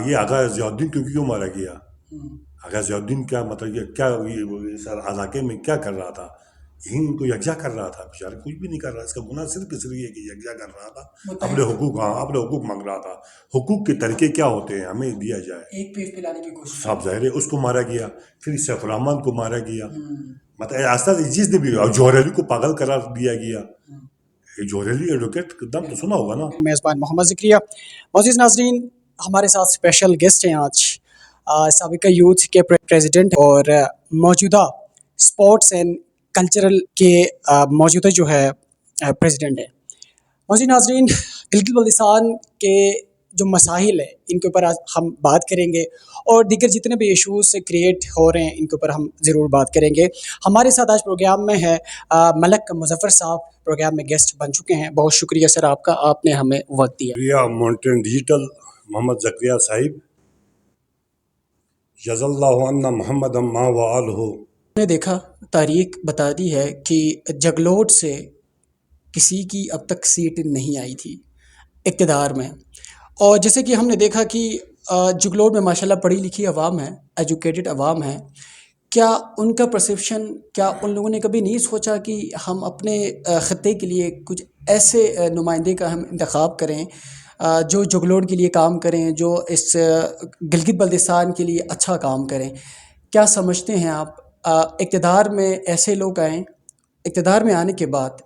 یہ آغا ضیاءالدین کو کیوں مارا گیا؟ آغا ضیاءالدین کیا مطلب یہ کیا اس علاقے میں کیا کر رہا تھا؟ یہی ان کو یکجا کر رہا تھا، بیچارہ کچھ بھی نہیں کر رہا. اس کا گناہ صرف اس لیے کہ یکجا کر رہا تھا، اپنے حقوق، ہاں اپنے حقوق مانگ رہا تھا. حقوق کے طریقے کیا ہوتے ہیں ہمیں دیا جائے. ایک پیس پلانے کی کوشش. صاحب ظاہر ہے اس کو مارا گیا، پھر سیف الرحمان کو مارا گیا. مطلب آستہ جس نے بھی، اور جوہر علی کو پاگل قرار دیا گیا. جوہر علی ایڈوکیٹ نام تو سنا ہوگا نا. میزبان محمد ذکریہ. معزز ناظرین، ہمارے ساتھ اسپیشل گیسٹ ہیں آج، سابقہ یوتھ کے پریزیڈنٹ اور موجودہ اسپورٹس اینڈ کلچرل کے موجودہ جو ہے پریزیڈنٹ ہیں. معزز ناظرین، گلگت بلتستان کے جو مسائل ہیں ان کے اوپر آج ہم بات کریں گے، اور دیگر جتنے بھی ایشوز کریٹ ہو رہے ہیں ان کے اوپر ہم ضرور بات کریں گے. ہمارے ساتھ آج پروگرام میں ہے ملک مظفر صاحب، پروگرام میں گیسٹ بن چکے ہیں. بہت شکریہ سر آپ کا، آپ نے ہمیں وقت دیا. شکریہ مونٹین ڈیجیٹل محمد ذکریہ صاحب، جز اللہ عنا محمد ما وآلہ. نے دیکھا، تاریخ بتا دی ہے کہ جگلوٹ سے کسی کی اب تک سیٹ نہیں آئی تھی اقتدار میں، اور جیسے کہ ہم نے دیکھا کہ جگلوٹ میں ماشاءاللہ پڑھی لکھی عوام ہے، ایجوکیٹڈ عوام ہے. کیا ان کا پرسیپشن، کیا ان لوگوں نے کبھی نہیں سوچا کہ ہم اپنے خطے کے لیے کچھ ایسے نمائندے کا ہم انتخاب کریں جو جگلوٹ کے لیے کام کریں، جو اس گلگت بلتستان کے لیے اچھا کام کریں؟ کیا سمجھتے ہیں آپ اقتدار میں ایسے لوگ آئیں، اقتدار میں آنے کے بعد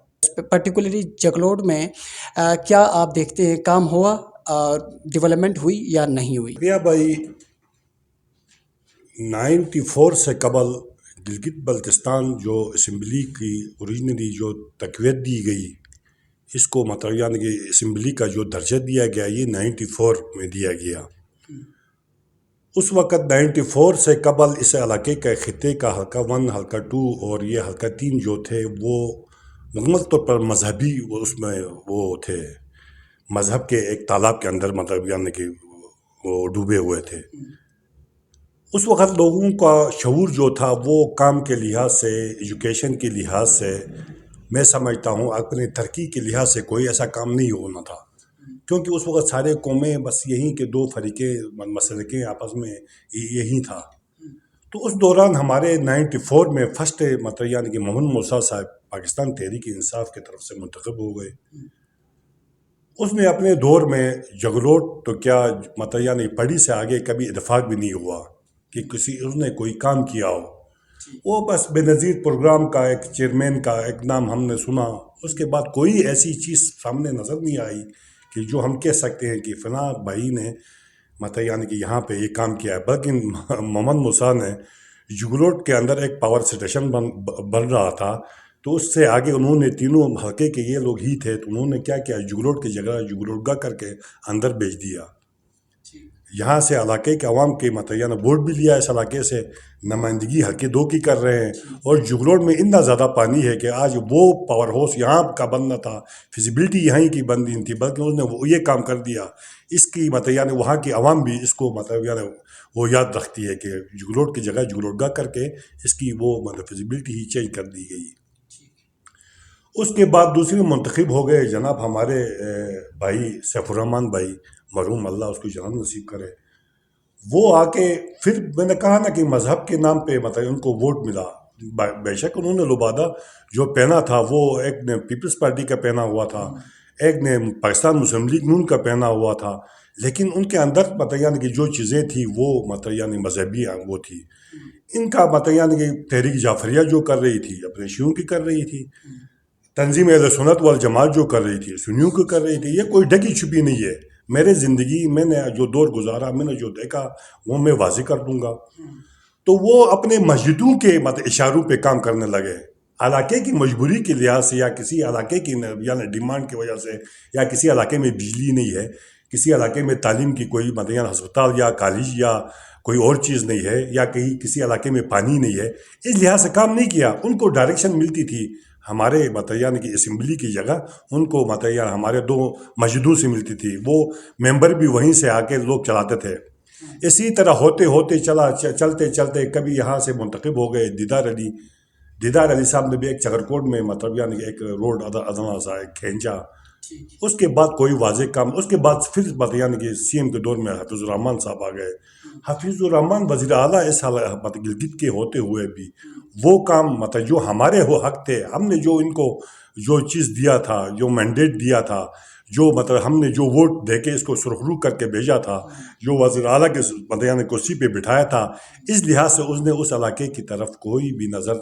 پرٹیکولرلی جگلوٹ میں کیا آپ دیکھتے ہیں کام ہوا، ڈیولپمنٹ ہوئی یا نہیں ہوئی؟ بھائی 94 سے قبل گلگت بلتستان جو اسمبلی کی اوریجنلی جو تقویت دی گئی، اس کو مطلب یعنی کہ اسمبلی کا جو درجہ دیا گیا یہ 94 میں دیا گیا. اس وقت 94 سے قبل اس علاقے کا خطے کا حلقہ 1، حلقہ 2 اور یہ حلقہ 3 جو تھے وہ مکمل طور پر مذہبی، اس میں وہ تھے مذہب کے ایک تالاب کے اندر، مطلب یعنی کہ وہ ڈوبے ہوئے تھے. اس وقت لوگوں کا شعور جو تھا وہ کام کے لحاظ سے، ایجوکیشن کے لحاظ سے، میں سمجھتا ہوں اپنے ترقی کے لحاظ سے کوئی ایسا کام نہیں ہونا تھا، کیونکہ اس وقت سارے قومیں بس یہیں کے دو فریقیں مسلکیں آپس میں یہی تھا. تو اس دوران ہمارے 94 میں فرسٹ مطلب یعنی کہ محمد موسیٰ صاحب پاکستان تحریک انصاف کی طرف سے منتخب ہو گئے. اس نے اپنے دور میں جگلوٹ تو کیا مطلب یعنی پڑی سے آگے کبھی اتفاق بھی نہیں ہوا کہ اس نے کوئی کام کیا ہو. وہ بس بے نظیر پروگرام کا ایک چیئرمین کا ایک نام ہم نے سنا، اس کے بعد کوئی ایسی چیز سامنے نظر نہیں آئی کہ جو ہم کہہ سکتے ہیں کہ فلاں بھائی نے مطلب یعنی کہ یہاں پہ یہ کام کیا ہے. بلکہ محمد موسیٰ نے جگلوٹ کے اندر ایک پاور اسٹیشن بن رہا تھا، تو اس سے آگے انہوں نے تینوں حلقے کے یہ لوگ ہی تھے، تو انہوں نے کیا کیا، جگلوٹ کی جگہ جگلوٹ گاہ کر کے اندر بیچ دیا. یہاں سے علاقے کے عوام کے مطلب یعنی ووٹ بھی لیا، اس علاقے سے نمائندگی حلقے 2 کی کر رہے ہیں. اور جگلوٹ میں اتنا زیادہ پانی ہے کہ آج وہ پاور ہاؤس یہاں کا بننا تھا، فیزیبلٹی یہیں کی بننی تھی، بلکہ اس نے وہ یہ کام کر دیا. اس کی مطلب یعنی وہاں کی عوام بھی اس کو مطلب یعنی وہ یاد رکھتی ہے کہ جگلوٹ کی جگہ جگلوٹ گاہ کر کے اس کی وہ مطلب فیزیبلٹی ہی چینج کر دی گئی. اس کے بعد دوسرے منتخب ہو گئے جناب ہمارے بھائی سیف الرحمان بھائی، مرحوم اللہ اس کو جنت نصیب کرے. وہ آ کے پھر میں نے کہا نا کہ مذہب کے نام پہ مطلب ان کو ووٹ ملا. بے شک انہوں نے لبادہ جو پہنا تھا وہ ایک نے پیپلز پارٹی کا پہنا ہوا تھا، ایک نے پاکستان مسلم لیگ نون کا پہنا ہوا تھا، لیکن ان کے اندر مطلب یعنی کہ جو چیزیں تھیں وہ مطلب یعنی مذہبی وہ تھی. ان کا مطلب یعنی کہ تحریک جعفریہ جو کر رہی تھی اپنے شیعوں کی کر رہی تھی، تنظیم اہل سنت والجماعت جو کر رہی تھی سنیوں کو کر رہی تھی. یہ کوئی ڈھکی چھپی نہیں ہے. میرے زندگی میں نے جو دور گزارا، میں نے جو دیکھا وہ میں واضح کر دوں گا. تو وہ اپنے مسجدوں کے مطلب اشاروں پہ کام کرنے لگے، علاقے کی مجبوری کے لحاظ سے یا کسی علاقے کی یعنی ڈیمانڈ کی وجہ سے، یا کسی علاقے میں بجلی نہیں ہے، کسی علاقے میں تعلیم کی کوئی مطلب یعنی ہسپتال یا کالج یا کوئی اور چیز نہیں ہے، یا کسی علاقے میں پانی نہیں ہے، اس لحاظ سے کام نہیں کیا. ان کو ڈائریکشن ملتی تھی ہمارے مطلب یعنی کہ اسمبلی کی جگہ ان کو مطلب یعنی ہمارے 2 مسجدوں سے ملتی تھی، وہ ممبر بھی وہیں سے آ کے لوگ چلاتے تھے. اسی طرح ہوتے ہوتے چلتے چلتے کبھی یہاں سے منتخب ہو گئے دیدار علی صاحب نے بھی ایک چگرکوٹ میں مطلب یعنی کہ ایک روڈ ادنا سا ایک کھینچا، اس کے بعد کوئی واضح کام، اس کے بعد پھر یعنی کہ سی ایم کے دور میں حفیظ الرحمان صاحب آ گئے. حفیظ الرحمان وزیر اعلیٰ اس گلگت کے ہوتے ہوئے بھی وہ کام جو ہمارے ہو حق تھے، ہم نے جو ان کو جو چیز دیا تھا، جو مینڈیٹ دیا تھا، جو ہم نے جو ووٹ دے کے اس کو سرخرو کر کے بھیجا تھا، جو وزیر اعلیٰ کے یعنی کرسی پہ بٹھایا تھا، اس لحاظ سے اس نے اس علاقے کی طرف کوئی بھی نظر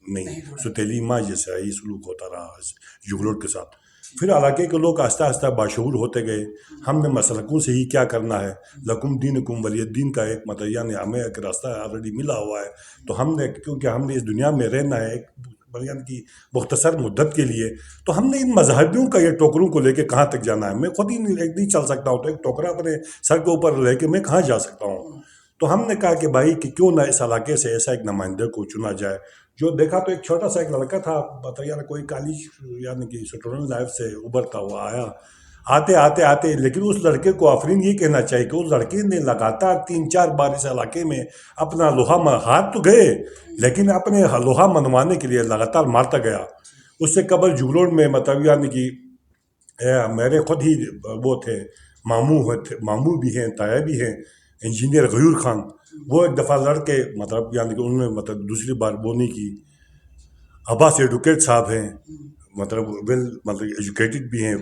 نہیں، ستیلی ماں جیسا ہی سلوک ہوتا رہا جگلوٹ کے ساتھ. پھر علاقے کے لوگ آہستہ آہستہ باشعور ہوتے گئے. ہم نے مسلکوں سے ہی کیا کرنا ہے، لکم دینکم ولی الدین کا ایک یعنی ہمیں ایک راستہ آلریڈی ملا ہوا ہے. تو ہم نے، کیونکہ ہم نے اس دنیا میں رہنا ہے ایک کی مختصر مدت کے لیے، تو ہم نے ان مذہبیوں کا یہ ٹوکروں کو لے کے کہاں تک جانا ہے. میں خود ہی نہیں چل سکتا ہوں، تو ایک ٹوکرا اپنے سر کے اوپر لے کے میں کہاں جا سکتا ہوں. تو ہم نے کہا کہ بھائی کہ کیوں نہ اس علاقے سے ایسا ایک نمائندے کو چنا جائے. جو دیکھا تو ایک چھوٹا سا ایک لڑکا تھا، یعنی کوئی کالج یعنی کہ اسٹوڈنٹ لائف سے ابھرتا ہوا آیا، آتے لیکن اس لڑکے کو آفرین یہ کہنا چاہیے کہ اس لڑکے نے لگاتار 3-4 بار اس علاقے میں اپنا لوہا ہاتھ تو گئے، لیکن اپنے لوہا منوانے کے لیے لگاتار مارتا گیا. اس سے قبل جگلوڑ میں یعنی کہ میرے خود ہی وہ تھے، ماموں بھی ہیں، تایا بھی ہیں، انجینئر غیور خان. وہ ایک دفعہ لڑ کے یعنی کہ انہوں نے دوسری بار وہ نہیں کی. عباس ایڈوکیٹ صاحب ہیں، ویل ایجوکیٹڈ بھی ہیں،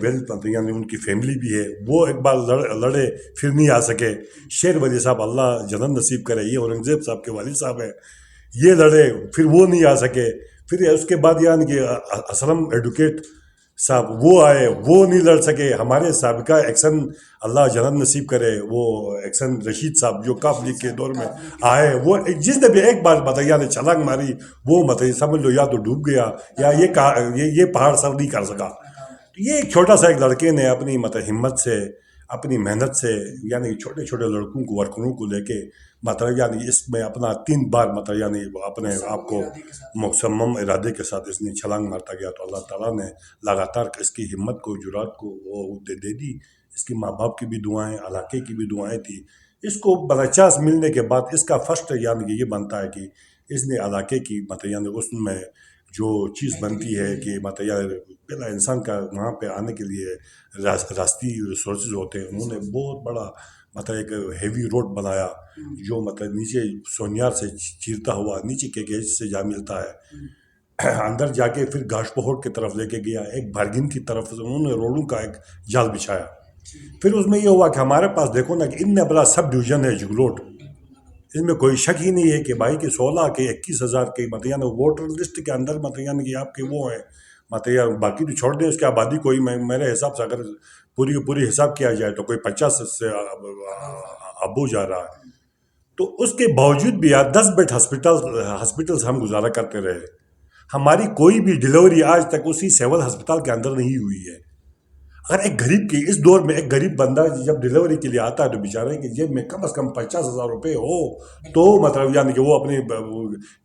یعنی ان کی فیملی بھی ہے. وہ ایک بار لڑے، پھر نہیں آ سکے. شیر ولی صاحب اللہ جنت نصیب کرے، یہ اورنگزیب صاحب کے والد صاحب ہیں، یہ لڑے، پھر وہ نہیں آ سکے. پھر اس کے بعد یعنی کہ اسلم ایڈوکیٹ صاحب وہ آئے، وہ نہیں لڑ سکے. ہمارے سابقہ ایکسن اللہ جنت نصیب کرے، وہ ایکسن رشید صاحب جو کاف لیگ کے دور میں آئے، وہ جس نے بھی ایک بار یعنی چھلانگ ماری، وہ سمجھ لو یا تو ڈوب گیا یا یہ پہاڑ سر نہیں کر سکا. یہ ایک چھوٹا سا ایک لڑکے نے اپنی ہمت سے، اپنی محنت سے، یعنی چھوٹے چھوٹے لڑکوں کو، ورکروں کو لے کے یعنی اس میں اپنا 3 بار یعنی اپنے آپ کو مصمم ارادے کے ساتھ اس نے چھلانگ مارتا گیا. تو اللہ تعالیٰ نے لگاتار اس کی ہمت کو، جرات کو وہ دے دی. اس کے ماں باپ کی بھی دعائیں، علاقے کی بھی دعائیں تھی. اس کو بلچاس ملنے کے بعد اس کا فرسٹ یعنی کہ یہ بنتا ہے کہ اس نے علاقے کی یعنی اس میں جو چیز بنتی ہے کہ یعنی پہلا انسان کا وہاں پہ آنے کے لیے راستی ریسورسز ہوتے ہیں. انہوں نے بہت بڑا ایک ہیوی روڈ بنایا جو نیچے سونیار سے چیرتا ہوا نیچے کے گیج سے جا ملتا ہے، اندر جا کے پھر گاش پہوڑ کی طرف لے کے گیا. ایک بھارگن کی طرف سے انہوں نے روڈوں کا ایک جال بچھایا. پھر اس میں یہ ہوا کہ ہمارے پاس دیکھو نا کہ اتنا بڑا سب ڈویژن ہے جگلوٹ، اس میں کوئی شک ہی نہیں ہے کہ بھائی کہ 16 کے 21,000 کے یعنی ووٹر لسٹ کے اندر یعنی کہ آپ کے وہ ہیں باقی تو چھوڑ دیں اس کی آبادی کوئی، میرے حساب سے اگر پوری حساب کیا جائے تو کوئی 50 سے ابو جا رہا ہے. تو اس کے باوجود بھی 10 بیڈ ہاسپٹل سے ہم گزارا کرتے رہے. ہماری کوئی بھی ڈیلیوری آج تک اسی سول ہسپتال کے اندر نہیں ہوئی ہے. اگر ایک غریب کی اس دور میں ایک غریب بندہ جب ڈیلیوری کے لیے آتا ہے تو بیچارے کی جیب میں کم از کم 50,000 روپے ہو تو یعنی کہ وہ اپنے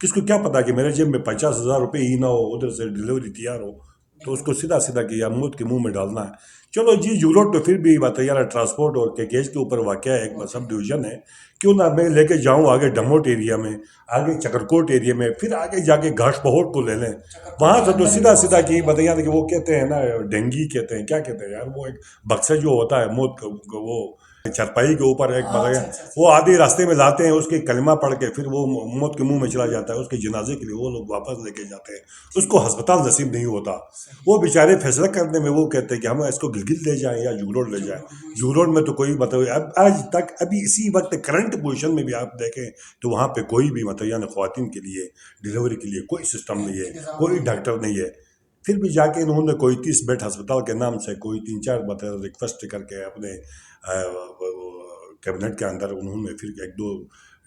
کس کو کیا پتا کہ میرے جیب میں 50,000 روپے ہی نہ ہو، ادھر سے ڈیلیوری تیار ہو تو اس کو سیدھا کہ یا موت کے منہ میں ڈالنا ہے. چلو جی جگلوٹ تو پھر بھی یار ٹرانسپورٹ اور کیکیج کے اوپر واقع ہے، ایک سب ڈویژن ہے. کیوں نہ میں لے کے جاؤں آگے ڈموٹ ایریا میں، آگے چکرکوٹ ایریا میں، پھر آگے جا کے گھاش پہوڑ کو لے لیں. وہاں سے تو سیدھا کہ بتائیے کہ وہ کہتے ہیں نا ڈینگی کہتے ہیں، کیا کہتے ہیں یار، وہ ایک بکسا جو ہوتا ہے موت وہ چرپائی کے اوپر ایک وہ آدھی راستے میں لاتے ہیں، اس کے کلمہ پڑھ کے پھر وہ موت کے منہ میں چلا جاتا ہے. اس کے جنازے کے لیے وہ لوگ واپس لے کے جاتے ہیں، اس کو ہسپتال نصیب نہیں ہوتا. وہ بیچارے فیصلہ کرنے میں وہ کہتے ہیں کہ ہم اس کو گلگت لے جائیں یا جگلوڑ لے جائیں. جگلوڑ میں تو کوئی اب آج تک ابھی اسی وقت کرنٹ پوزیشن میں بھی آپ دیکھیں تو وہاں پہ کوئی بھی یعنی خواتین کے لیے ڈیلیوری کے لیے کوئی سسٹم نہیں ہے، کوئی ڈاکٹر نہیں ہے. پھر بھی جا کے انہوں نے کوئی 30 بیڈ ہسپتال کے نام سے کوئی 3-4 ریکویسٹ کر کے اپنے کیبنٹ کے اندر انہوں نے پھر 1-2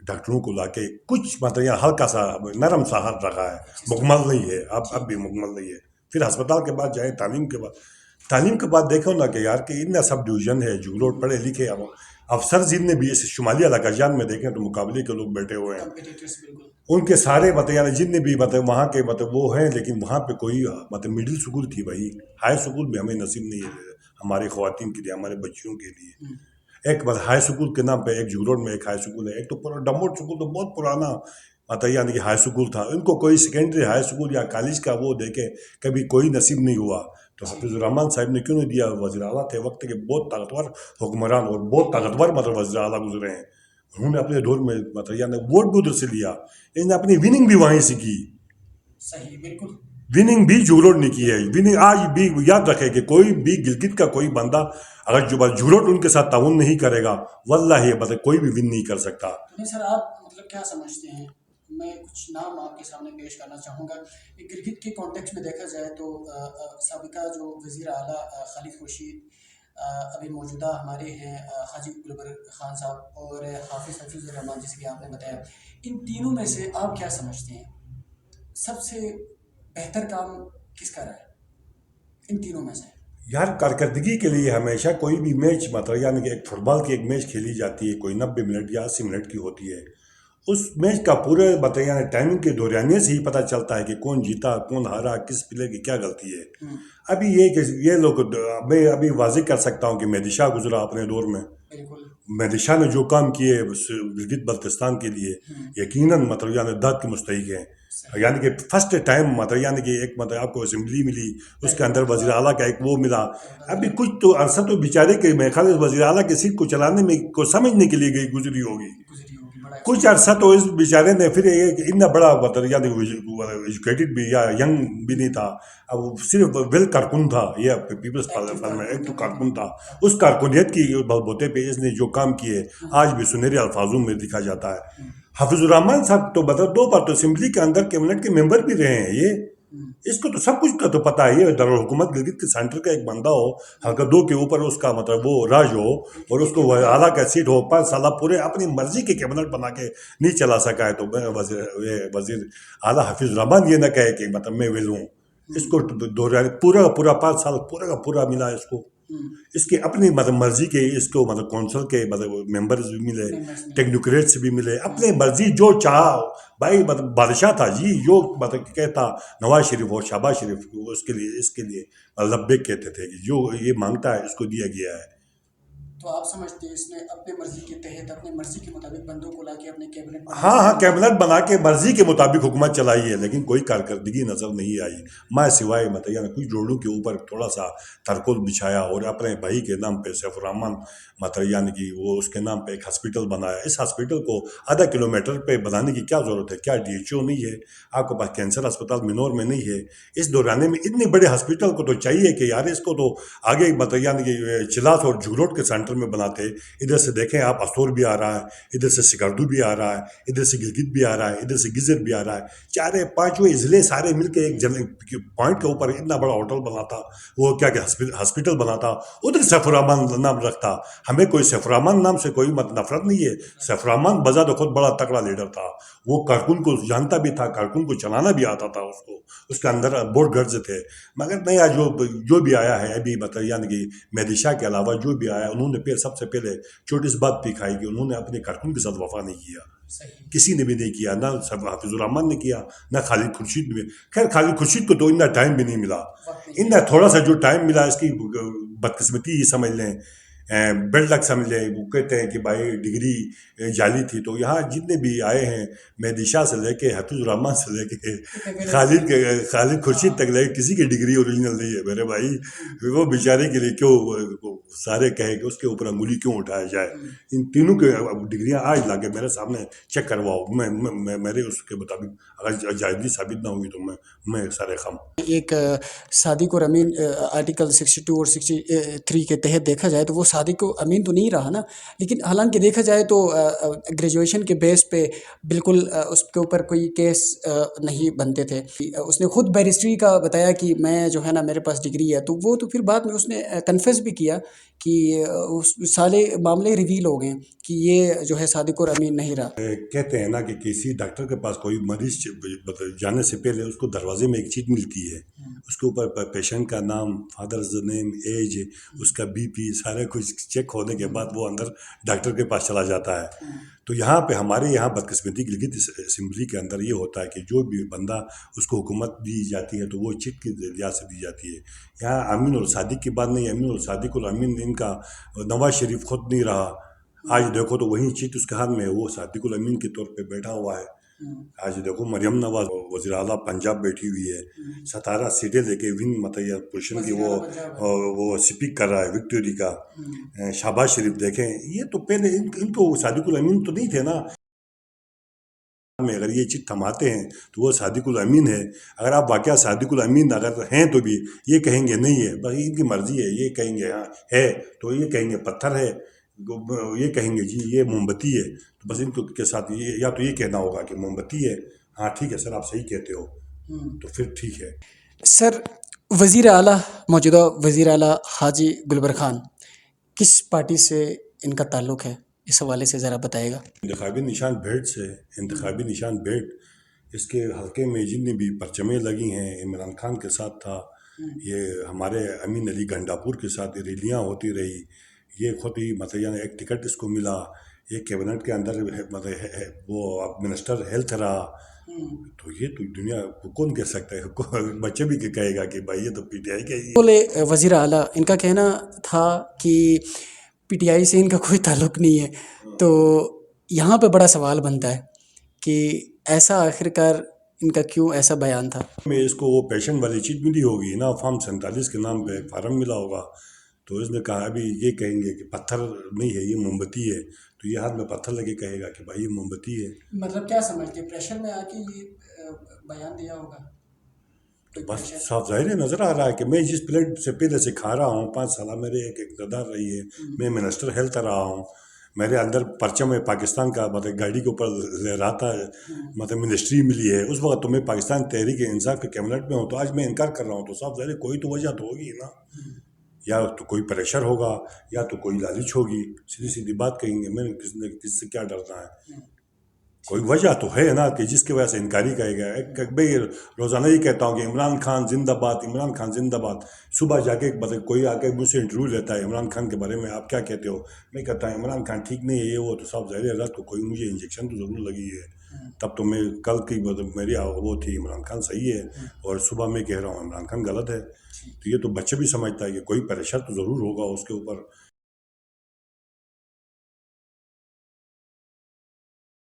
ڈاکٹروں کو لا کے کچھ ہلکا سا نرم سا ہاتھ رکھا ہے. مکمل نہیں ہے، اب بھی مکمل نہیں ہے. پھر ہسپتال کے بعد جائیں تعلیم کے بعد دیکھو نا کہ یار کہ اتنا سب ڈویژن ہے جگلوٹ، پڑھے لکھے افسر جتنے بھی اس شمالی علاقہ جان میں دیکھیں تو مقابلے کے لوگ بیٹھے ہوئے ہیں. ان کے سارے یعنی جتنے بھی وہاں کے وہ ہیں، لیکن وہاں پہ کوئی مڈل اسکول تھی بھائی، ہائی اسکول بھی ہمیں نصیب نہیں ہے ہماری خواتین کے لیے، ہمارے بچیوں کے لیے. ایک ہائی اسکول کے نام پہ ایک جگلوڑ میں ایک ہائی اسکول ہے. ایک تو ڈموٹ اسکول تو بہت پرانا یعنی کہ ہائی اسکول تھا، ان کو کوئی سیکنڈری ہائی اسکول یا کالج کا وہ دیکھے کبھی کوئی نصیب نہیں ہوا. تو حافظ الرحمان صاحب نے کیوں نہیں دیا؟ وزیر اعلیٰ تھے وقت کے، بہت طاقتور حکمران اور بہت طاقتور مطلب وزیر اعلیٰ گزرے ہیں. انہوں نے اپنے دور میں مطلب یعنی ووٹ بھی ادھر سے لیا، انہوں نے اپنی وننگ بھی وہیں سے کی. صحیح، بالکل. وننگ بھی جھولوٹ نہیں کی ہے. وننگ آج بھی یاد رکھے کہ کوئی بھی گلگت کا کوئی بندہ اگر جو جھولوٹ ان کے ساتھ تعاون نہیں کرے گا، واللہ یہ مطلب کوئی بھی ون نہیں کر سکتا. نہیں سر، آپ مطلب کیا سمجھتے ہیں؟ میں کچھ نام آپ کے سامنے پیش کرنا چاہوں گا. گلگت کے کانٹیکس میں دیکھا جائے تو سابقہ جو وزیر اعلیٰ خالد خورشید، ابھی موجودہ ہمارے ہیں حاجی گلبر خان صاحب اور حافظ الرحمان، جیسے کہ آپ نے بتایا، ان تینوں میں سے آپ کیا سمجھتے ہیں سب سے بہتر کام کس کا رہا ہے ان تینوں میں سے؟ یار کارکردگی کے لیے ہمیشہ کوئی بھی میچ مطلب یعنی کہ ایک فٹ بال کی ایک میچ کھیلی جاتی ہے، کوئی 90 منٹ یا 80 منٹ کی ہوتی ہے. اس میچ کا پورے مطلب یعنی ٹائمنگ کے دورانیے سے ہی پتہ چلتا ہے کہ کون جیتا کون ہارا، کس پلیئر کی کیا غلطی ہے. ابھی یہ کہ یہ لوگ میں ابھی واضح کر سکتا ہوں کہ مہدی شاہ گزرا اپنے دور میں. مہدی شاہ نے جو کام کیے گلگت بلتستان کے لیے یقیناً مطلب یعنی داد کے مستحق ہیں. یعنی کہ فرسٹ ٹائم مطلب یعنی کہ ایک مطلب آپ کو اسمبلی ملی، اس کے اندر وزیر اعلیٰ کا ایک وہ ملا. ابھی کچھ تو عرصہ تو بیچارے کے میرے خیال وزیر اعلیٰ کی سیٹ کو چلانے میں کو سمجھنے کے لیے گزری ہوگی. کچھ عرصہ تو اس بیچارے نے پھر اتنا بڑا مطلب یعنی ایجوکیٹڈ بھی یا ینگ بھی نہیں تھا، اب صرف ویل کارکن تھا، یہ پیپلز پارلیمنٹ ایکٹو کارکن تھا. اس کارکنیت کی بلبوتے پہ اس نے جو کام کیے آج بھی سنہرے الفاظوں میں لکھا جاتا ہے. حافظ الرحمان صاحب تو مطلب 2 بار تو اسمبلی کے اندر کیبنٹ کے ممبر بھی رہے ہیں. اس کو تو سب کچھ کا تو پتہ ہے. یہ دارالحکومت گلگت کے سینٹر کا ایک بندہ ہو، ہلکا 2 کے اوپر اس کا مطلب وہ راج ہو اور اس کو اعلیٰ کا سیٹ ہو، 5 سالہ پورے اپنی مرضی کے کیبنٹ بنا کے نہیں چلا سکا ہے. تو وزیر اعلیٰ حافظ الرحمان یہ نہ کہے کہ مطلب میں ویل ہوں. اس کو پورا 5 سال پورا کا پورا ملا اس کو. اس کے اپنی مطلب مرضی کے اس کو مطلب کونسل کے مطلب ممبرز بھی ملے، ٹیکنوکریٹس بھی ملے، اپنے مرضی جو چاہا. بھائی مطلب بادشاہ تھا جی، جو مطلب کہتا نواز شریف اور شہباز شریف اس کے لیے لبیک کہتے تھے کہ جو یہ مانگتا ہے اس کو دیا گیا ہے. تو آپ سمجھتے ہیں اس نے اپنے مرضی کے تحت اپنے مرضی کے مطابق بندوں کو لا کے اپنے کیبنٹ ہاں کیبنٹ بنا کے مرضی کے مطابق حکومت چلائی ہے، لیکن کوئی کارکردگی نظر نہیں آئی. میں سوائے مطلب یعنی کچھ روڈوں کے اوپر تھوڑا سا ترکول بچھایا اور اپنے بھائی کے نام پہ سیف الرحمان مطلب یعنی کہ وہ اس کے نام پہ ایک ہاسپٹل بنایا. اس ہاسپٹل کو آدھا کلومیٹر پہ بنانے کی کیا ضرورت ہے؟ کیا DHO نہیں ہے آپ کے پاس؟ کینسر اسپتال منور میں نہیں ہے؟ اس دورانے میں اتنے بڑے ہاسپٹل کو تو چاہیے کہ یار اس کو تو آگے مطلب یعنی کہ چلاس اور جھولوٹ کے سینٹر میں بناتے. ادھر سے دیکھیں آپ استور بھی آ رہا ہے، ادھر سے سکردو بھی آ رہا ہے، ادھر سے گلگت بھی آ رہا ہے، ادھر سے گزر بھی آ رہا ہے. 4-5 ضلع سارے مل کے ایک پوائنٹ کے اوپر اتنا بڑا ہوٹل بناتا، وہ کیا کہ ہاسپٹل بناتا. ادھر سیف الرحمان نام رکھتا. ہمیں کوئی سیف الرحمان نام سے کوئی نفرت نہیں ہے. سیف الرحمان بذات خود بڑا تکڑا لیڈر تھا. وہ کارکن کو جانتا بھی تھا، کارکن کو چلانا بھی آتا تھا. اس کے اندر بورڈ گرز تھے. مگر نیا جو بھی آیا ہے ابھی مطلب یعنی کہ مہدی شاہ کے علاوہ جو بھی آیا انہوں نے سب سے پہلے چھوٹی سی بات بھی کھائی کہ انہوں نے اپنے کارکن کے ساتھ وفا نہیں کیا. کسی نے بھی نہیں کیا، نہ حافظ الرحمان نے کیا، نہ خالد خورشید نے بھی. خیر خالد خورشید کو تو اتنا ٹائم بھی نہیں ملا. اتنا تھوڑا سا جو ٹائم ملا اس کی بدقسمتی ہی سمجھ لیں، بیڈ لک سمجھ لیں. وہ کہتے ہیں کہ بھائی ڈگری جعلی تھی. تو یہاں جتنے بھی آئے ہیں مہدی شاہ سے لے کے حافظ الرحمان سے لے کے خالد خورشید تک لے کے کسی کی ڈگری اوریجنل نہیں ہے میرے بھائی. وہ بیچارے کے لیے کیوں سارے کہے کہ اس کے اوپر انگلی کیوں اٹھایا جائے؟ ان تینوں کے ڈگریاں آج لا کے میرے سامنے چیک کرواؤ. میں میرے اس کے مطابق اگر جائزگی ثابت نہ ہوئی تو میں سارے خم. ایک صادق اور امین آرٹیکل 62 اور 63 کے تحت دیکھا جائے تو وہ صادق و امین تو نہیں رہا نا، لیکن حالانکہ دیکھا جائے تو گریجویشن کے بیس پہ بالکل اس کے اوپر کوئی کیس نہیں بنتے تھے. اس نے خود بیرسٹری کا بتایا کہ میں جو ہے نا میرے پاس ڈگری ہے. تو وہ تو پھر بعد میں اس نے کنفیس بھی کیا کہ سارے معاملے ریویل ہو گئے کہ یہ جو ہے صادق اور امین نہیں رہا. کہتے ہیں نا کہ کسی ڈاکٹر کے پاس کوئی مریض جانے سے پہلے اس کو دروازے میں ایک چیز ملتی ہے، اس کے اوپر پیشنٹ کا نام، فادرز نیم، ایج، اس کا BP سارا کچھ چیک ہونے کے بعد وہ اندر ڈاکٹر کے پاس چلا جاتا ہے. تو یہاں پہ ہمارے یہاں بدقسمتی گلگت اسمبلی کے اندر یہ ہوتا ہے کہ جو بھی بندہ اس کو حکومت دی جاتی ہے تو وہ چٹ کی لحاظ سے دی جاتی ہے. یہاں امین اور صادق کی بات نہیں. امین اور صادق اور امین ان کا نواز شریف خود نہیں رہا. آج دیکھو تو وہیں چٹ اس کے ہاتھ میں ہے، وہ صادق الامین کے طور پہ بیٹھا ہوا ہے. آج دیکھو مریم نواز وزیر اعلیٰ پنجاب بیٹھی ہوئی ہے، 17 سیٹیں لے کے ون مطلب پوزیشن کی وہ اسپیک کر رہا ہے وکٹوری کا۔ شہباز شریف دیکھیں، یہ تو پہلے ان کو صادق الامین تو نہیں تھے نا، میں اگر یہ چیز تھماتے ہیں تو وہ صادق الامین ہے۔ اگر آپ واقعہ صادق الامین اگر ہیں تو بھی یہ کہیں گے نہیں ہے، بس ان کی مرضی ہے، یہ کہیں گے ہاں ہے تو یہ کہیں گے پتھر ہے، یہ کہیں گے جی یہ موم بتی ہے، تو بس ان کے ساتھ یہ یا تو یہ کہنا ہوگا کہ موم بتی ہے، ہاں ٹھیک ہے سر آپ صحیح کہتے ہو تو پھر ٹھیک ہے۔ سر، وزیر اعلیٰ موجودہ وزیر اعلیٰ حاجی گلبر خان کس پارٹی سے ان کا تعلق ہے؟ اس حوالے سے ذرا بتائے گا۔ انتخابی نشان بھیٹ سے، انتخابی نشان بھیٹ، اس کے حلقے میں جتنی بھی پرچمیں لگی ہیں عمران خان کے ساتھ تھا، یہ ہمارے امین علی گنڈاپور کے ساتھ ریلیاں ہوتی رہی، یہ خود ہی مطلب یعنی ایک ٹکٹ اس کو ملا، یہ کیبنٹ کے اندر مطلب وہ منسٹر ہیلتھ رہا، تو یہ تو دنیا کو کون کہہ سکتا ہے، بچے بھی کہے گا کہ بھائی یہ تو پی ٹی آئی کا ہی بولے وزیر اعلیٰ، ان کا کہنا تھا کہ پی ٹی آئی سے ان کا کوئی تعلق نہیں ہے، تو یہاں پہ بڑا سوال بنتا ہے کہ ایسا آخرکار ان کا کیوں ایسا بیان تھا؟ میں اس کو وہ پیشن والی چیز ملی ہوگی نا، فارم 47 کے نام پہ ایک فارم ملا ہوگا، تو اس نے کہا ابھی یہ کہیں گے کہ پتھر نہیں ہے یہ موم بتی ہے، تو یہ ہاتھ میں پتھر لگے کہے گا کہ بھائی یہ موم بتی ہے۔ مطلب کیا سمجھتے، پریشر میں آ کے یہ بیان دیا ہوگا؟ تو بس صاف ظاہر ہے، نظر آ رہا ہے کہ میں جس پلیٹ سے پہلے سے کھا رہا ہوں، 5 سالہ میرے ایک اقتدار رہی ہے، میں منسٹر ہیلتھ رہا ہوں، میرے اندر پرچم ہے پاکستان کا، مطلب گاڑی کے اوپر لہراتا ہے، مطلب منسٹری ملی ہے، اس وقت تو میں پاکستان تحریک انصاف کے کیبنٹ میں ہوں، تو آج میں انکار کر رہا ہوں، تو صاف ظاہر ہے کوئی تو وجہ تو ہوگی نا، یا تو کوئی پریشر ہوگا یا تو کوئی لالچ ہوگی، سیدھی سیدھی بات کہیں گے، میں نے کس سے کیا ڈرنا ہے، کوئی وجہ تو ہے نا کہ جس کی وجہ سے انکاری کہے گا۔ بھائی روزانہ ہی کہتا ہوں کہ عمران خان زندہ باد، عمران خان زندہ باد، صبح جا کے مطلب کوئی آ کے مجھ سے انٹرویو لیتا ہے عمران خان کے بارے میں، آپ کیا کہتے ہو، میں کہتا ہوں عمران خان ٹھیک نہیں ہے یہ وہ، تو صاحب ظاہر ہے رات کو کوئی مجھے انجیکشن تو ضرور لگی ہے، تب تو میں کل کی مطلب میری وہ تھی عمران خان صحیح ہے، اور صبح میں کہہ رہا ہوں عمران خان غلط ہے، تو یہ تو بچے بھی سمجھتا ہے کہ کوئی پریشر تو ضرور ہوگا اس کے اوپر۔